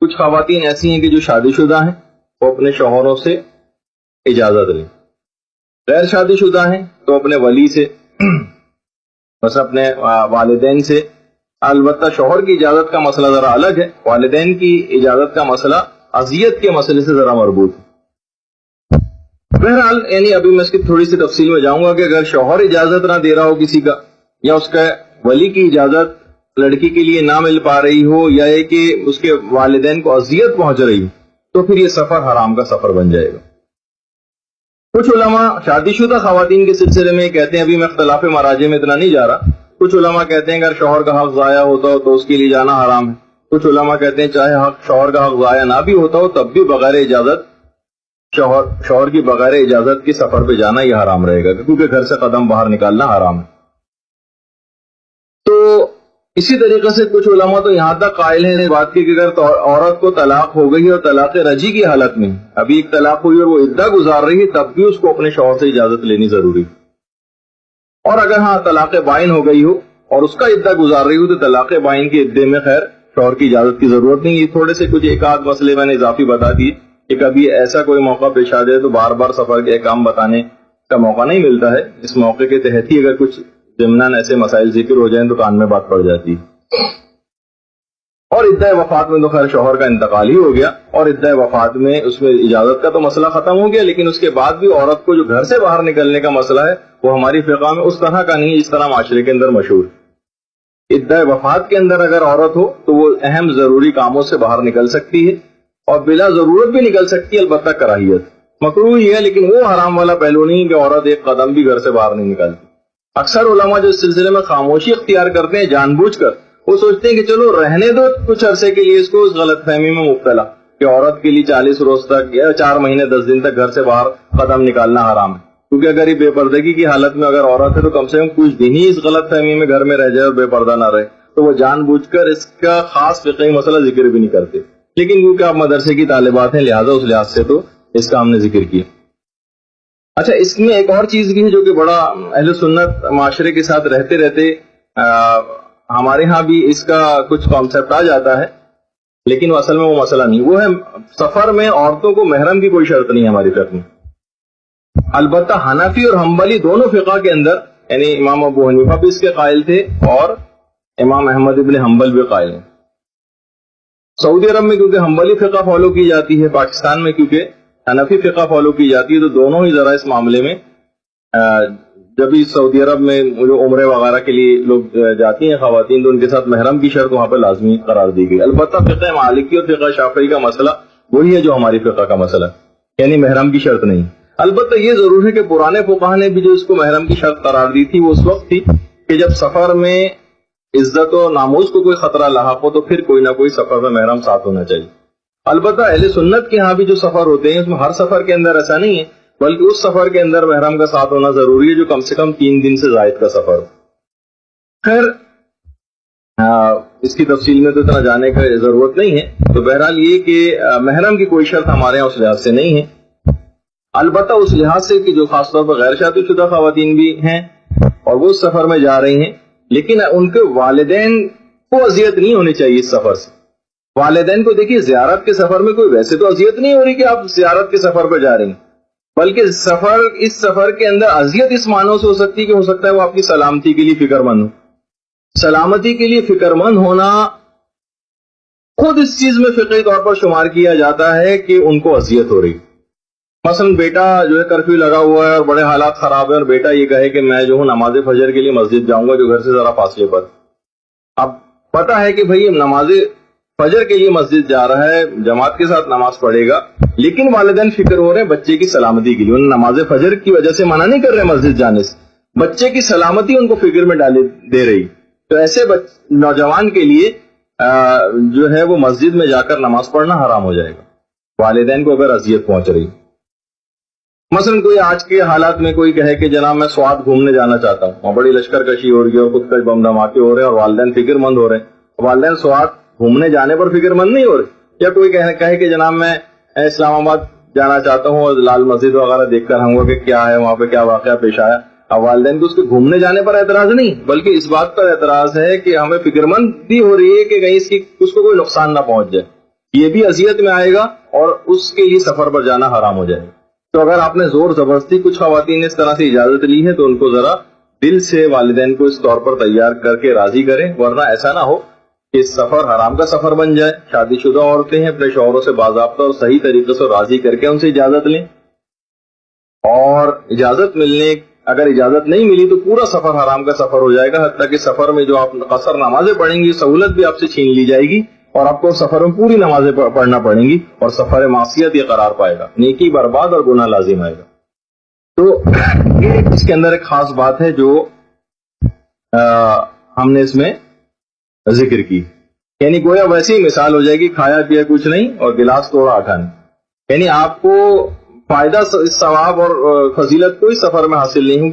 کچھ خواتین ایسی ہیں کہ جو شادی شدہ ہیں، وہ اپنے شوہروں سے اجازت لیں. غیر شادی شدہ ہیں تو اپنے ولی سے، بس اپنے والدین سے. البتہ شوہر کی اجازت کا مسئلہ ذرا الگ ہے، والدین کی اجازت کا مسئلہ اذیت کے مسئلے سے ذرا مربوط ہے. بہرحال یعنی ابھی میں اس کی تھوڑی سی تفصیل میں جاؤں گا کہ اگر شوہر اجازت نہ دے رہا ہو کسی کا، یا اس کا ولی کی اجازت لڑکی کے لیے نہ مل پا رہی ہو، یا یہ کہ اس کے والدین کو اذیت پہنچ رہی ہو، تو پھر یہ سفر حرام کا سفر بن جائے گا. کچھ علماء شادی شدہ خواتین کے سلسلے میں کہتے ہیں، ابھی میں اختلاف مراجع میں اتنا نہیں جا رہا، کچھ علماء کہتے ہیں اگر شوہر کا حق ضائع ہوتا ہو تو اس کے لیے جانا حرام ہے. کچھ علماء کہتے ہیں چاہے شوہر کا حق ضائع نہ بھی ہوتا ہو تب بھی بغیر اجازت، شوہر کی بغیر اجازت کے سفر پہ جانا یہ حرام رہے گا، کیونکہ گھر سے قدم باہر نکالنا حرام ہے. تو اسی طریقے سے کچھ علماء تو یہاں تک قائل ہیں اس بات کی کہ اگر عورت کو طلاق ہو گئی اور طلاق رجعی کی حالت میں ابھی ایک طلاق ہوئی اور وہ عدہ گزار رہی ہے، تب بھی اس کو اپنے شوہر سے اجازت لینی ضروری. اور اگر ہاں طلاق بائن ہو گئی ہو اور اس کا عدہ گزار رہی ہو تو طلاق بائن کے عدے میں خیر شوہر کی اجازت کی ضرورت نہیں. یہ تھوڑے سے کچھ ایک آدھ مسئلے میں نے اضافی بتا دیے کہ کبھی ایسا کوئی موقع پیش آ جائے تو بار بار سفر کے احکام بتانے کا موقع نہیں ملتا ہے. اس موقع کے تحت ہی اگر کچھ ضمناً ایسے مسائل ذکر ہو جائیں تو کان میں بات پڑ جاتی ہے. اور عدہ وفات میں تو خیر شوہر کا انتقال ہی ہو گیا، اور عدہ وفات میں اس میں اجازت کا تو مسئلہ ختم ہو گیا، لیکن اس کے بعد بھی عورت کو جو گھر سے باہر نکلنے کا مسئلہ ہے وہ ہماری فقہ میں اس طرح کا نہیں ہے جس طرح معاشرے کے اندر مشہور. عدہ وفات کے اندر اگر عورت ہو تو وہ اہم ضروری کاموں سے باہر نکل سکتی ہے اور بلا ضرورت بھی نکل سکتی ہے، البتہ کراہیت مکروہ ہی ہے، لیکن وہ حرام والا پہلو نہیں کہ عورت ایک قدم بھی گھر سے باہر نہیں نکالتی. اکثر علماء جو اس سلسلے میں خاموشی اختیار کرتے ہیں جان بوجھ کر، وہ سوچتے ہیں کہ چلو رہنے دو کچھ عرصے کے لیے اس کو، اس غلط فہمی میں مبتلا کہ عورت کے لیے 40 روز تک یا 4 مہینے 10 دن تک گھر سے باہر قدم نکالنا حرام ہے. کیونکہ اگر یہ بے پردگی کی حالت میں اگر عورت ہے تو کم سے کم کچھ دن ہی اس غلط فہمی میں گھر میں رہ جائے اور بے پردہ نہ رہے، تو وہ جان بوجھ کر اس کا خاص فقہی مسئلہ ذکر بھی نہیں کرتے. لیکن کیونکہ آپ مدرسے کی طالبات ہیں لہٰذا اس لحاظ سے تو اس کا ہم نے ذکر کیا. اچھا، اس میں ایک اور چیز بھی ہے جو کہ بڑا اہل سنت معاشرے کے ساتھ رہتے رہتے ہمارے ہاں بھی اس کا کچھ کانسیپٹ آ جاتا ہے، لیکن وہ اصل میں وہ مسئلہ نہیں. وہ ہے سفر میں عورتوں کو محرم کی کوئی شرط نہیں ہے ہماری فقہ میں. البتہ حنفی اور حنبلی دونوں فقہ کے اندر، یعنی امام ابو حنیفہ بھی اس کے قائل تھے اور امام احمد ابن حنبل بھی قائل ہیں. سعودی عرب میں کیونکہ حنبلی فقہ فالو کی جاتی ہے، پاکستان میں کیونکہ حنفی فقہ فالو کی جاتی ہے، تو دونوں ہی ذرا اس معاملے میں جب بھی سعودی عرب میں جو عمرے وغیرہ کے لیے لوگ جاتی ہیں خواتین تو ان کے ساتھ محرم کی شرط وہاں پہ لازمی قرار دی گئی. البتہ فقہ مالکی اور فقہ شافعی کا مسئلہ وہی ہے جو ہماری فقہ کا مسئلہ ہے، یعنی محرم کی شرط نہیں. البتہ یہ ضرور ہے کہ پرانے فقہا نے بھی جو اس کو محرم کی شرط قرار دی تھی وہ اس وقت تھی کہ جب سفر میں عزت و ناموز کو کوئی خطرہ لاحق ہو تو پھر کوئی نہ کوئی سفر میں محرم ساتھ ہونا چاہیے. البتہ اہل سنت کے ہاں بھی جو سفر ہوتے ہیں اس میں ہر سفر کے اندر ایسا نہیں ہے، بلکہ اس سفر کے اندر محرم کا ساتھ ہونا ضروری ہے جو کم سے کم 3 دن سے زائد کا سفر ہو. خیر اس کی تفصیل میں تو اتنا جانے کا ضرورت نہیں ہے. تو بہرحال یہ کہ محرم کی کوئی شرط ہمارے یہاں اس لحاظ سے نہیں ہے. البتہ اس لحاظ سے کہ جو خاص طور پر غیر شادی شدہ خواتین بھی ہیں اور وہ اس سفر میں جا رہی ہیں، لیکن ان کے والدین کو اذیت نہیں ہونی چاہیے اس سفر سے. والدین کو دیکھیے زیارت کے سفر میں کوئی ویسے تو اذیت نہیں ہو رہی کہ آپ زیارت کے سفر پہ جا رہی ہیں، بلکہ اس سفر کے اندر اذیت اس معنوں سے ہو سکتی ہے کہ ہو سکتا ہے وہ آپ کی سلامتی کے لیے فکر مند ہو. سلامتی کے لیے فکر مند ہونا خود اس چیز میں فقہی طور پر شمار کیا جاتا ہے کہ ان کو اذیت ہو رہی. مثلا بیٹا جو ہے کرفیو لگا ہوا ہے اور بڑے حالات خراب ہیں اور بیٹا یہ کہے کہ میں جو ہوں نماز فجر کے لیے مسجد جاؤں گا جو گھر سے ذرا فاصلے پر. اب پتا ہے کہ بھائی نماز فجر کے لیے مسجد جا رہا ہے، جماعت کے ساتھ نماز پڑھے گا، لیکن والدین فکر ہو رہے ہیں بچے کی سلامتی کے لیے. انہیں نماز فجر کی وجہ سے منع نہیں کر رہے مسجد جانے سے، بچے کی سلامتی ان کو فکر میں دے رہی. تو ایسے نوجوان کے لیے جو ہے وہ مسجد میں جا کر نماز پڑھنا حرام ہو جائے گا والدین کو اگر اذیت پہنچ رہی. مثلا کوئی آج کے حالات میں کوئی کہے کہ جناب میں سوات گھومنے جانا چاہتا ہوں، وہاں بڑی لشکر کشی ہو رہی ہے اور خود کش بم دھماکے ہو رہے ہیں اور والدین فکر مند ہو رہے ہیں. والدین سوات گھومنے جانے پر فکر مند نہیں ہو رہے. یا کوئی کہے کہ جناب میں اسلام آباد جانا چاہتا ہوں اور لال مسجد وغیرہ دیکھ کر آؤں گا کہ کیا ہے وہاں پہ کیا واقعہ پیش آیا. اب والدین کو اس کے گھومنے جانے پر اعتراض نہیں، بلکہ اس بات پر اعتراض ہے کہ ہمیں فکر مندی ہو رہی ہے کہ کہیں اس کو کوئی نقصان نہ پہنچ جائے. یہ بھی اذیت میں آئے گا اور اس کے لیے سفر پر جانا حرام ہو جائے گا. تو اگر آپ نے زور زبردستی کچھ خواتین نے اس طرح سے اجازت لی ہے تو ان کو ذرا دل سے والدین کو اس طور پر تیار کر کے راضی کریں, ورنہ ایسا نہ ہو کہ سفر حرام کا سفر بن جائے. شادی شدہ عورتیں ہیں, اپنے شوہروں سے باضابطہ اور صحیح طریقے سے راضی کر کے ان سے اجازت لیں, اور اگر اجازت نہیں ملی تو پورا سفر حرام کا سفر ہو جائے گا, حتیٰ کہ سفر میں جو آپ قصر نمازیں پڑھیں گی سہولت بھی آپ سے چھین لی جائے گی اور آپ کو سفر میں پوری نمازیں پڑھنا پڑیں گی اور سفر معصیت یہ قرار پائے گا, نیکی برباد اور گناہ لازم آئے گا. تو یہ اس کے اندر ایک خاص بات ہے جو ہم نے اس میں ذکر کی, یعنی گویا ویسے ہی مثال ہو جائے گی کھایا پیا کچھ نہیں اور گلاس توڑا آٹھا نہیں. یعنی آپ کو فائدہ ثواب اور فضیلت کوئی سفر میں حاصل نہیں ہوں.